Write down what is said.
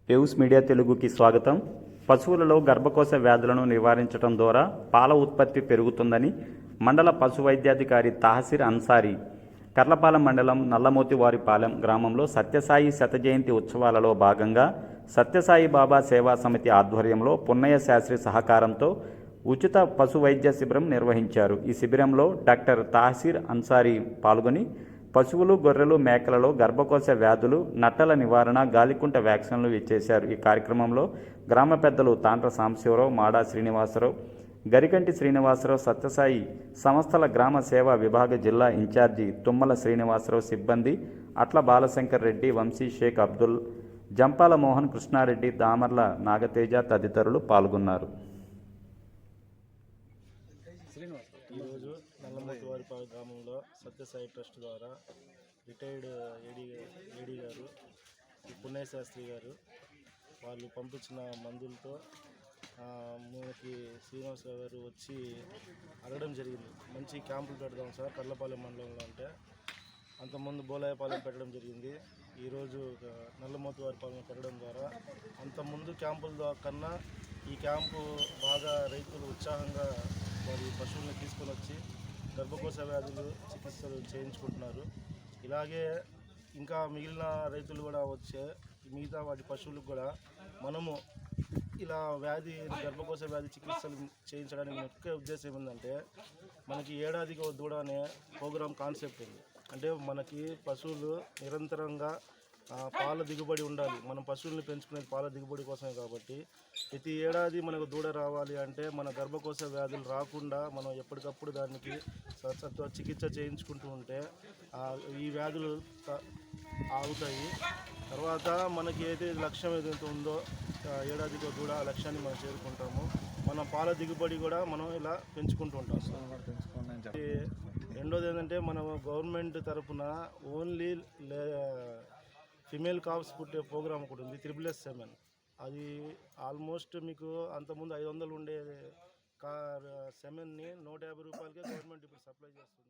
Waves media తెలుగుకి స్వాగతం. పశువులలో గర్భకోశ వ్యాధులను నివారించడం ద్వారా పాల ఉత్పత్తి పెరుగుతుందని మండల పశు వైద్యాధికారి తహసీర్ అన్సారీ కర్లపాలెం మండలం నల్లమోతివారిపాలెం గ్రామంలో సత్యసాయి శత జయంతి ఉత్సవాలలో భాగంగా సత్యసాయి బాబా సేవా సమితి ఆధ్వర్యంలో పున్నయ్య శాస్త్రి సహకారంతో ఉచిత పశు వైద్య శిబిరం నిర్వహించారు. ఈ శిబిరంలో డాక్టర్ తహసీర్ అన్సారీ పాల్గొని పశువులు, గొర్రెలు, మేకలలో గర్భకోశ వ్యాధులు, నట్టల నివారణ, గాలికుంట వ్యాక్సిన్లు ఇచ్చేశారు. ఈ కార్యక్రమంలో గ్రామ పెద్దలు తాండ్ర సాంబశివరావు, మాడా శ్రీనివాసరావు, గరికంటి శ్రీనివాసరావు, సత్యసాయి సంస్థల గ్రామ సేవా విభాగ జిల్లా ఇన్ఛార్జి తుమ్మల శ్రీనివాసరావు, సిబ్బంది అట్ల బాలశంకర్ రెడ్డి, వంశీ షేక్ అబ్దుల్, జంపాల మోహన్, కృష్ణారెడ్డి, దామర్ల నాగతేజ తదితరులు పాల్గొన్నారు. ఈరోజు నల్లమోతివారిపాలెం గ్రామంలో సత్యసాయి ట్రస్ట్ ద్వారా రిటైర్డ్ ఏడీ గారు పున్నయ్య శాస్త్రి గారు వాళ్ళు పంపించిన మందులతో మనకి శ్రీనివాసరావు గారు వచ్చి అడగడం జరిగింది. మంచి క్యాంపులు పెడదాం సార్ కర్లపాలెం మండలంలో అంటే, అంతకుముందు బోలాయపాలెం పెట్టడం జరిగింది. ఈరోజు నల్లమోతివారిపాలెం పెట్టడం ద్వారా అంతకుముందు క్యాంపుల కన్నా ఈ క్యాంపు బాగా రైతులు ఉత్సాహంగా వారి పశువులను తీసుకొని వచ్చి గర్భకోశ వ్యాధులు చికిత్సలు చేయించుకుంటున్నారు. ఇలాగే ఇంకా మిగిలిన రైతులు కూడా వచ్చే మిగతా వాటి పశువులకు కూడా మనము ఇలా గర్భకోశ వ్యాధి చికిత్సలు చేయించడానికి ముఖ్య ఉద్దేశం ఏంటంటే, మనకి ఏడాదికి ఒక దూడ అనే ప్రోగ్రామ్ కాన్సెప్ట్ ఉంది. అంటే మనకి పశువులు నిరంతరంగా పాల దిగుబడి ఉండాలి. మనం పశువుల్ని పెంచుకునేది పాల దిగుబడి కోసమే కాబట్టి ప్రతి ఏడాది మనకు దూడ రావాలి అంటే మన గర్భకోశ వ్యాధులు రాకుండా మనం ఎప్పటికప్పుడు దానికి చికిత్స చేయించుకుంటూ ఉంటే ఈ వ్యాధులు ఆగుతాయి. తర్వాత మనకి ఏదైతే లక్ష్యం ఏదైతే ఉందో ఏడాదికి దూడ లక్ష్యాన్ని మనం చేరుకుంటాము. మన పాల దిగుబడి కూడా మనం ఇలా పెంచుకుంటూ ఉంటాం. రెండోది ఏంటంటే మన గవర్నమెంట్ తరఫున ఓన్లీ ఫిమేల్ కాప్స్ పుట్టే ప్రోగ్రామ్ ఒకటి ఉంది, 777. అది ఆల్మోస్ట్ మీకు అంతకుముందు 500 ఉండే సెమెన్ని 150 రూపాయలకే గవర్నమెంట్ ఇప్పుడు సప్లై చేస్తుంది.